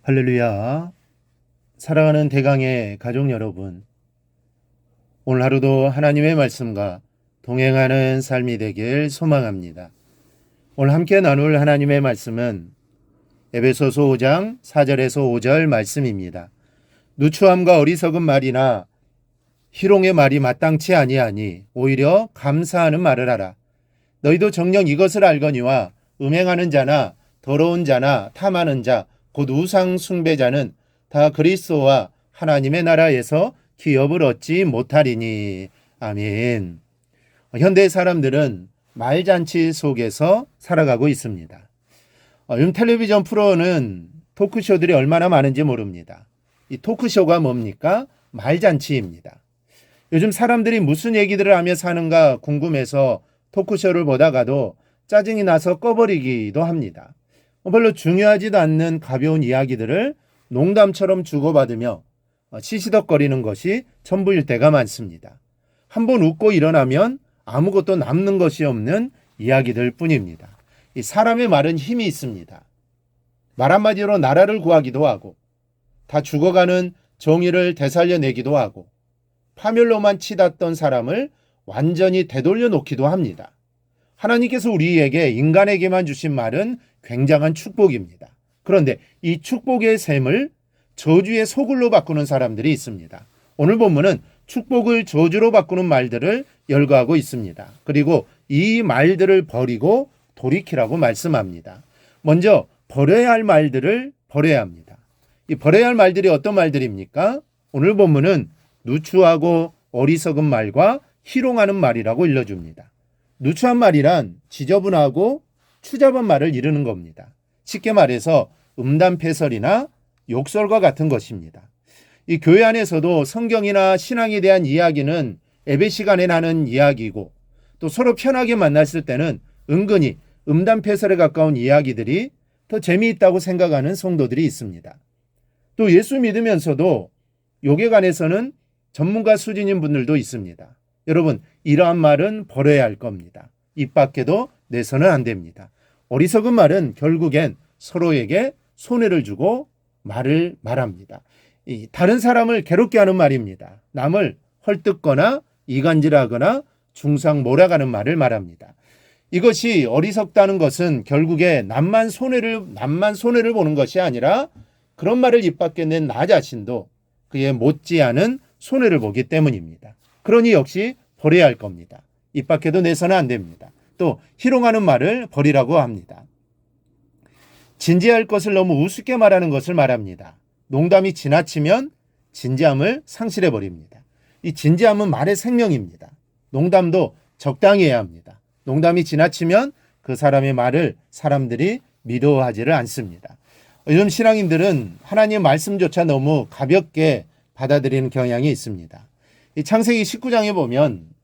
할렐루야. 사랑하는 대강의 가족 여러분, 오늘 하루도 하나님의 말씀과 동행하는 삶이 되길 소망합니다. 오늘 함께 나눌 하나님의 말씀은 에베소서 5장 4절에서 5절 말씀입니다. 누추함과 어리석은 말이나 희롱의 말이 마땅치 아니하니 오히려 감사하는 말을 하라. 너희도 정녕 이것을 알거니와 음행하는 자나 더러운 자나 탐하는 자 곧 우상 숭배자는 다 그리스도와 하나님의 나라에서 기업을 얻지 못하리니. 아멘. 현대 사람들은 말잔치 속에서 살아가고 있습니다. 요즘 텔레비전 프로는 토크쇼들이 얼마나 많은지 모릅니다. 이 토크쇼가 뭡니까? 말잔치입니다. 요즘 사람들이 무슨 얘기들을 하며 사는가 궁금해서 토크쇼를 보다가도 짜증이 나서 꺼버리기도 합니다. 별로 중요하지도 않는 가벼운 이야기들을 농담처럼 주고받으며 시시덕거리는 것이 전부일 때가 많습니다. 한번 웃고 일어나면 아무것도 남는 것이 없는 이야기들 뿐입니다. 이 사람의 말은 힘이 있습니다. 말 한마디로 나라를 구하기도 하고 다 죽어가는 정의를 되살려내기도 하고 파멸로만 치닫던 사람을 완전히 되돌려 놓기도 합니다. 하나님께서 우리에게 인간에게만 주신 말은 굉장한 축복입니다. 그런데 이 축복의 셈을 저주의 소굴로 바꾸는 사람들이 있습니다. 오늘 본문은 축복을 저주로 바꾸는 말들을 열거하고 있습니다. 그리고 이 말들을 버리고 돌이키라고 말씀합니다. 먼저 버려야 할 말들을 버려야 합니다. 이 버려야 할 말들이 어떤 말들입니까? 오늘 본문은 누추하고 어리석은 말과 희롱하는 말이라고 일러줍니다. 누추한 말이란 지저분하고 추잡한 말을 이르는 겁니다. 쉽게 말해서 음담패설이나 욕설과 같은 것입니다. 이 교회 안에서도 성경이나 신앙에 대한 이야기는 예배 시간에 나는 이야기고 또 서로 편하게 만났을 때는 은근히 음담패설에 가까운 이야기들이 더 재미있다고 생각하는 성도들이 있습니다. 또 예수 믿으면서도 욕에 관해서는 전문가 수준인 분들도 있습니다. 여러분, 이러한 말은 버려야 할 겁니다. 입 밖에도 내서는 안 됩니다. 어리석은 말은 결국엔 서로에게 손해를 주고 말을 말합니다. 다른 사람을 괴롭게 하는 말입니다. 남을 헐뜯거나 이간질하거나 중상 몰아가는 말을 말합니다. 이것이 어리석다는 것은 결국에 남만 손해를 보는 것이 아니라 그런 말을 입 밖에 낸 나 자신도 그에 못지않은 손해를 보기 때문입니다. 그러니 역시 버려야 할 겁니다. 입 밖에도 내서는 안 됩니다. 또 희롱하는 말을 버리라고 합니다. 진지할 것을 너무 우습게 말하는 것을 말합니다. 농담이 지나치면 진지함을 상실해 버립니다. 이 진지함은 말의 생명입니다. 농담도 적당히 해야 합니다. 농담이 지나치면 그 사람의 말을 사람들이 미워하지를 않습니다. 요즘 신앙인들은 하나님의 말씀조차 너무 가볍게 받아들이는 경향이 있습니다. 이 창세기 19장에 보면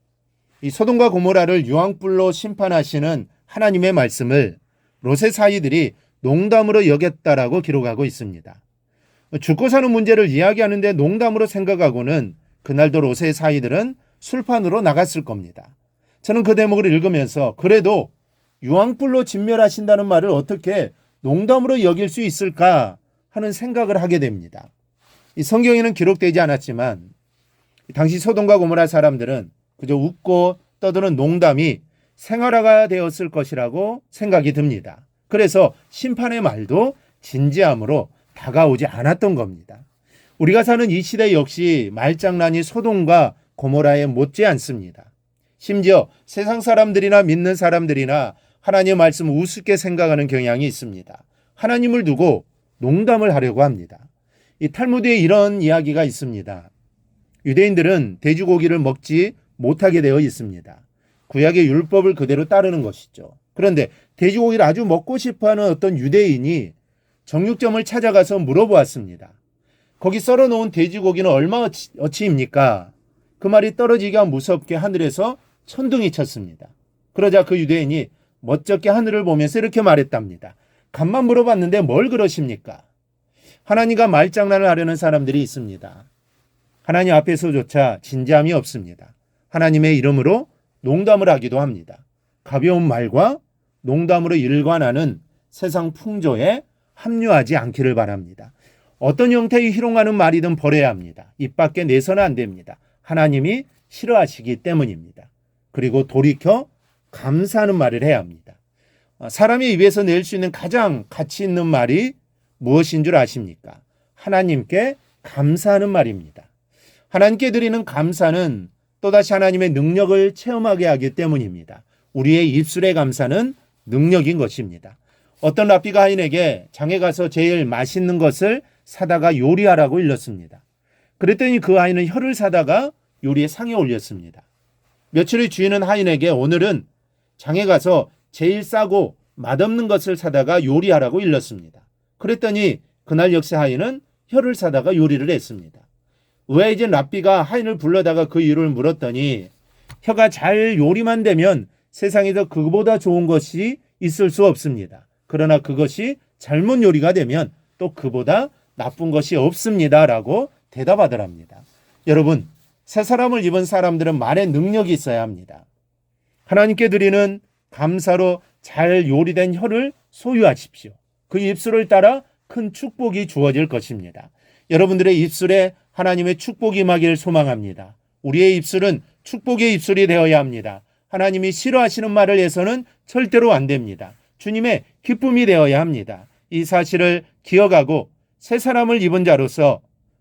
이 소돔과 고모라를 유황불로 심판하시는 하나님의 말씀을 롯의 사이들이 농담으로 여겼다라고 기록하고 있습니다. 죽고 사는 문제를 이야기하는데 농담으로 생각하고는 그날도 롯의 사이들은 술판으로 나갔을 겁니다. 저는 그 대목을 읽으면서 그래도 유황불로 진멸하신다는 말을 어떻게 농담으로 여길 수 있을까 하는 생각을 하게 됩니다. 이 성경에는 기록되지 않았지만 당시 소돔과 고모라 사람들은 그저 웃고 떠드는 농담이 생활화가 되었을 것이라고 생각이 듭니다. 그래서 심판의 말도 진지함으로 다가오지 않았던 겁니다. 우리가 사는 이 시대 역시 말장난이 소돔과 고모라에 못지 않습니다. 심지어 세상 사람들이나 믿는 사람들이나 하나님의 말씀을 우습게 생각하는 경향이 있습니다. 하나님을 두고 농담을 하려고 합니다. 이 탈무드에 이런 이야기가 있습니다. 유대인들은 돼지고기를 먹지 못하게 되어 있습니다. 구약의 율법을 그대로 따르는 것이죠. 그런데 돼지고기를 아주 먹고 싶어하는 어떤 유대인이 정육점을 찾아가서 물어보았습니다. 거기 썰어놓은 돼지고기는 얼마 어치입니까? 그 말이 떨어지기가 무섭게 하늘에서 천둥이 쳤습니다. 그러자 그 유대인이 멋쩍게 하늘을 보면서 이렇게 말했답니다. 간만 물어봤는데 뭘 그러십니까? 하나님과 말장난을 하려는 사람들이 있습니다. 하나님 앞에서조차 진지함이 없습니다. 하나님의 이름으로 농담을 하기도 합니다. 가벼운 말과 농담으로 일관하는 세상 풍조에 합류하지 않기를 바랍니다. 어떤 형태의 희롱하는 말이든 버려야 합니다. 입 밖에 내서는 안 됩니다. 하나님이 싫어하시기 때문입니다. 그리고 돌이켜 감사하는 말을 해야 합니다. 사람의 입에서 낼 수 있는 가장 가치 있는 말이 무엇인 줄 아십니까? 하나님께 감사하는 말입니다. 하나님께 드리는 감사는 또다시 하나님의 능력을 체험하게 하기 때문입니다. 우리의 입술의 감사는 능력인 것입니다. 어떤 랍비가 하인에게 장에 가서 제일 맛있는 것을 사다가 요리하라고 일렀습니다. 그랬더니 그 하인은 혀를 사다가 요리의 상에 올렸습니다. 며칠 후 주인은 하인에게 오늘은 장에 가서 제일 싸고 맛없는 것을 사다가 요리하라고 일렀습니다. 그랬더니 그날 역시 하인은 혀를 사다가 요리를 했습니다. 의아해진 랍비가 하인을 불러다가 그 이유를 물었더니 혀가 잘 요리만 되면 세상에서 그보다 좋은 것이 있을 수 없습니다. 그러나 그것이 잘못 요리가 되면 또 그보다 나쁜 것이 없습니다. 라고 대답하더랍니다. 여러분, 새 사람을 입은 사람들은 말에 능력이 있어야 합니다. 하나님께 드리는 감사로 잘 요리된 혀를 소유하십시오. 그 입술을 따라 큰 축복이 주어질 것입니다. 여러분들의 입술에 하나님의 축복이 임하기를 소망합니다. 우리의 입술은 축복의 입술이 되어야 합니다. 하나님이 싫어하시는 말을 해서는 절대로 안 됩니다. 주님의 기쁨이 되어야 합니다. 이 사실을 기억하고 새 사람을 입은 자로서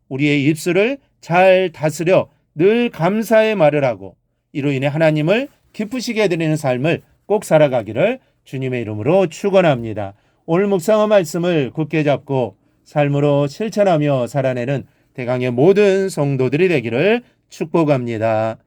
우리의 입술을 잘 다스려 늘 감사의 말을 하고 이로 인해 하나님을 기쁘시게 해드리는 삶을 꼭 살아가기를 주님의 이름으로 축원합니다. 오늘 묵상한 말씀을 굳게 잡고 삶으로 실천하며 살아내는 대강의 모든 성도들이 되기를 축복합니다.